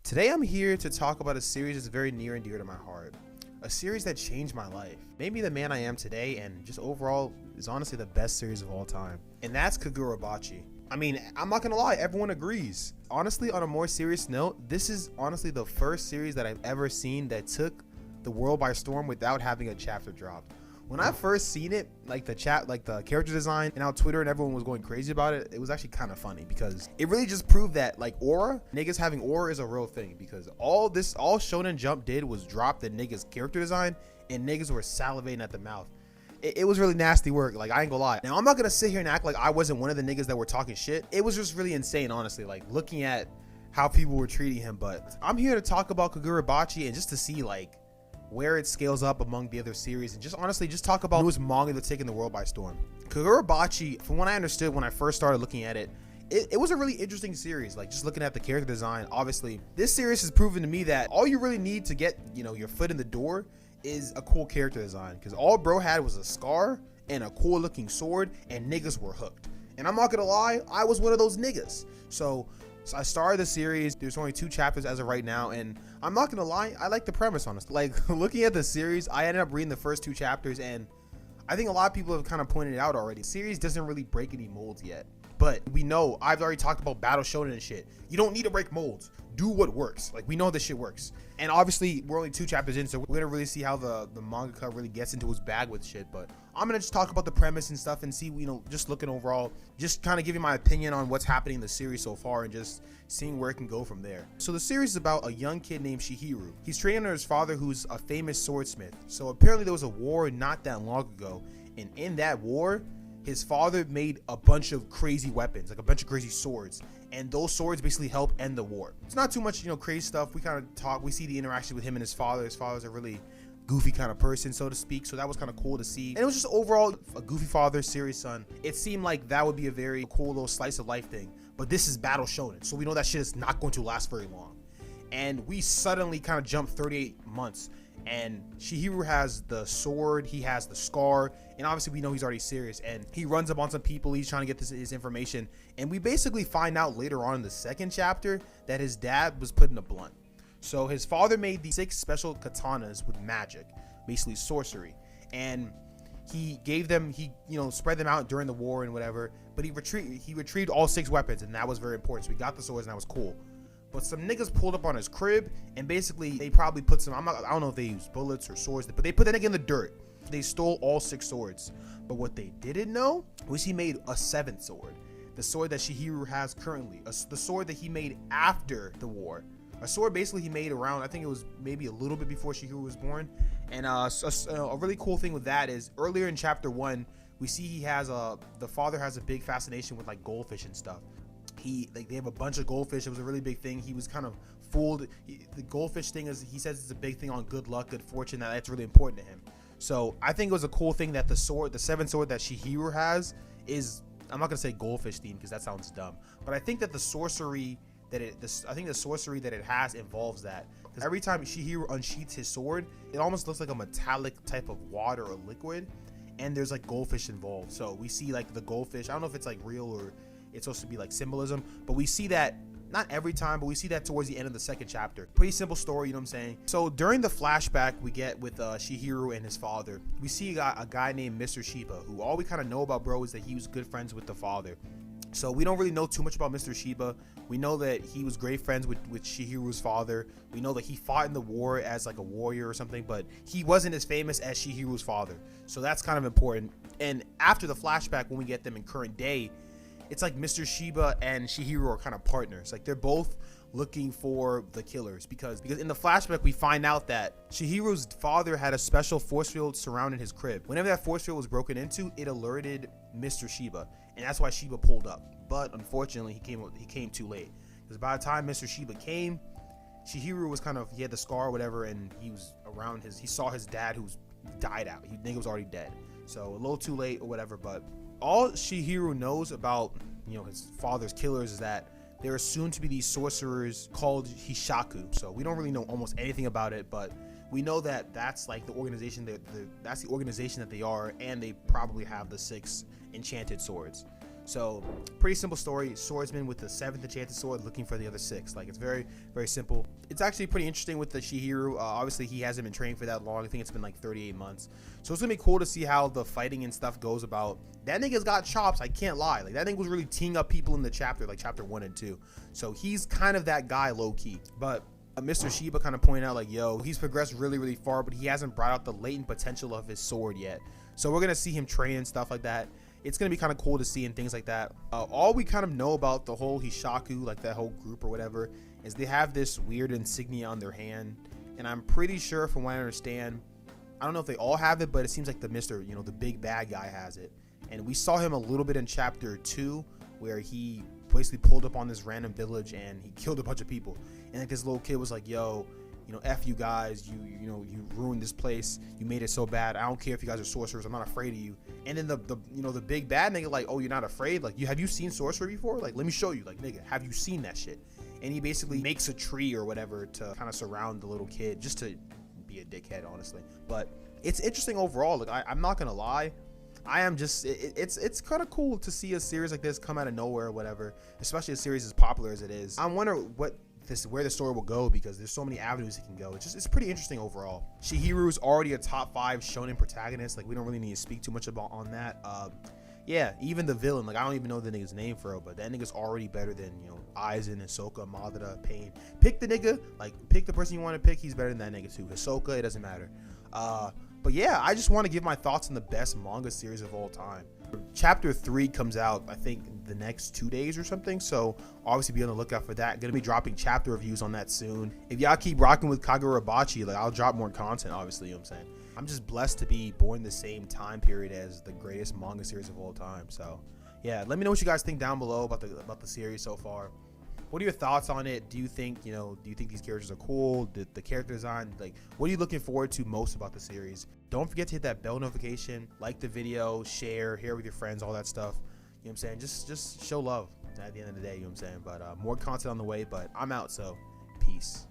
Today I'm here to talk about a series that's very near and dear to my heart. A series that changed my life, made me the man I am today, and just overall is honestly the best series of all time. And that's KaguraBachi. I mean, I'm not gonna lie, everyone agrees. Honestly, on a more serious note, this is honestly the first series that I've ever seen that took the world by storm without having a chapter drop. When I first seen it, like the character design and how Twitter and everyone was going crazy about it, it was actually kind of funny because it really just proved that like aura, niggas having aura is a real thing, because all Shonen Jump did was drop the niggas character design and niggas were salivating at the mouth. It was really nasty work, like I ain't gonna lie. Now I'm not gonna sit here and act like I wasn't one of the niggas that were talking shit. It was just really insane, honestly, like looking at how people were treating him. But I'm here to talk about KaguraBachi and just to see like where it scales up among the other series, and just honestly just talk about who's manga that's taking the world by storm. KaguraBachi, from what I understood when I first started looking at it, it was a really interesting series. Like just looking at the character design, obviously this series has proven to me that all you really need to get, you know, your foot in the door is a cool character design, because all bro had was a scar and a cool looking sword and niggas were hooked. And I'm not gonna lie, I was one of those niggas. So I started the series. There's only 2 chapters as of right now, and I'm not gonna lie, I like the premise, honestly. Like looking at the series, I ended up reading the first 2 chapters, and I think a lot of people have kind of pointed it out already. The series doesn't really break any molds yet, but we know, I've already talked about battle shonen and shit. You don't need to break molds. Do what works. Like we know this shit works. And obviously we're only 2 chapters in, so we're gonna really see how the mangaka really gets into his bag with shit. But I'm gonna just talk about the premise and stuff and see, you know, just looking overall, just kind of giving my opinion on what's happening in the series so far and just seeing where it can go from there. So the series is about a young kid named Chihiro. He's trained under his father, who's a famous swordsmith. So apparently there was a war not that long ago, and in that war, his father made a bunch of crazy weapons, like a bunch of crazy swords, and those swords basically help end the war. It's not too much, you know, crazy stuff. We kind of talk, we see the interaction with him and his father. His father's a really goofy kind of person, so to speak, so that was kind of cool to see. And it was just overall a goofy father, serious son. It seemed like that would be a very cool little slice of life thing, but this is battle shonen, so we know that shit is not going to last very long. And we suddenly kind of jump 38 months, and Chihiro has the sword, he has the scar, and obviously we know he's already serious, and he runs up on some people. He's trying to get his information, and we basically find out later on in the 2nd chapter that his dad was put in a blunt. So his father made these 6 special katanas with magic, basically sorcery, and he gave them, he, you know, spread them out during the war and whatever, but he retrieved all 6 weapons, and that was very important. So we got the swords, and that was cool. But some niggas pulled up on his crib, and basically they probably put some, I don't know if they used bullets or swords, but they put that nigga in the dirt. They stole all 6 swords. But what they didn't know was he made a 7th sword. The sword that Chihiro has currently, the sword that he made after the war. A sword basically he made around, I think it was maybe a little bit before Chihiro was born. And a really cool thing with that is earlier in chapter 1, we see he has the father has a big fascination with like goldfish and stuff. They have a bunch of goldfish. It was a really big thing. He was kind of fooled. The goldfish thing is, he says it's a big thing on good luck, good fortune, that's really important to him. So I think it was a cool thing that the 7th sword that Chihiro has is, I'm not gonna say goldfish themed because that sounds dumb, but I think that the sorcery that it has involves that, because every time Chihiro unsheaths his sword, it almost looks like a metallic type of water or liquid, and there's like goldfish involved. So we see like the goldfish. I don't know if it's like real or it's supposed to be like symbolism, but we see that not every time, but we see that towards the end of the 2nd chapter. Pretty simple story, you know what I'm saying? So during the flashback we get with Chihiro and his father, we see a guy named Mr. Shiba, who all we kind of know about bro is that he was good friends with the father. So we don't really know too much about Mr. Shiba. We know that he was great friends with Chihiro's father. We know that he fought in the war as like a warrior or something, but he wasn't as famous as Chihiro's father. So that's kind of important. And after the flashback, when we get them in current day, it's like Mr. Shiba and Chihiro are kind of partners. Like they're both looking for the killers, because in the flashback we find out that Chihiro's father had a special force field surrounding his crib. Whenever that force field was broken into, it alerted Mr. Shiba, and that's why Shiba pulled up. But unfortunately he came too late, because by the time Mr. Shiba came, Chihiro was he had the scar or whatever, and he was around he saw his dad who's died out. He nigga was already dead, so a little too late or whatever. But all Chihiro knows about, you know, his father's killers is that there are soon to be these sorcerers called Hishaku. So we don't really know almost anything about it, but we know that that's like the organization that's the organization that they are, and they probably have the 6 enchanted swords. So pretty simple story. Swordsman with the 7th enchanted sword looking for the other 6. Like, it's very, very simple. It's actually pretty interesting with the Chihiro. Obviously he hasn't been training for that long. I think it's been like 38 months. So it's gonna be cool to see how the fighting and stuff goes about. That nigga's got chops, I can't lie. Like, that nigga was really teeing up people in the chapter, like chapter 1 and 2. So he's kind of that guy low key. But Mr. Shiba kind of pointed out, like, yo, he's progressed really, really far, but he hasn't brought out the latent potential of his sword yet. So we're gonna see him train and stuff like that. It's gonna be kind of cool to see and things like that. All we kind of know about the whole Hishaku, like that whole group or whatever, is they have this weird insignia on their hand, and I'm pretty sure, from what I understand, I don't know if they all have it, but it seems like the the big bad guy has it. And we saw him a little bit in chapter 2, where he basically pulled up on this random village and he killed a bunch of people. And like, this little kid was like, yo, F you guys, you ruined this place, you made it so bad, I don't care if you guys are sorcerers, I'm not afraid of you. And then the big bad nigga, like, oh, you're not afraid? Like, have you seen sorcery before? Like, let me show you. Like, nigga, have you seen that shit? And he basically makes a tree or whatever to kind of surround the little kid, just to be a dickhead, honestly. But it's interesting overall. Like, I'm not gonna lie, I am just, it's kind of cool to see a series like this come out of nowhere or whatever, especially a series as popular as it is. I wonder where the story will go, because there's so many avenues it can go. It's pretty interesting overall. Chihiro's already a top 5 shonen protagonist. Like, we don't really need to speak too much about on that. Yeah, even the villain, like, I don't even know the nigga's name for real, but that nigga's already better than, Aizen, Hisoka, Madara, Pain. Pick the nigga, like, pick the person you want to pick, he's better than that nigga too. Hisoka, it doesn't matter. But yeah, I just want to give my thoughts on the best manga series of all time. Chapter 3 comes out, I think, the next 2 days or something, so obviously be on the lookout for that. Gonna be dropping chapter reviews on that soon. If y'all keep rocking with KaguraBachi, like, I'll drop more content, obviously, you know what I'm saying? I'm just blessed to be born the same time period as the greatest manga series of all time. So yeah, let me know what you guys think down below about the series so far. What are your thoughts on it? Do you think these characters are cool? The character design, like, what are you looking forward to most about the series? Don't forget to hit that bell notification, like the video, share with your friends, all that stuff. You know what I'm saying? Just show love at the end of the day, you know what I'm saying? But more content on the way, but I'm out, so peace.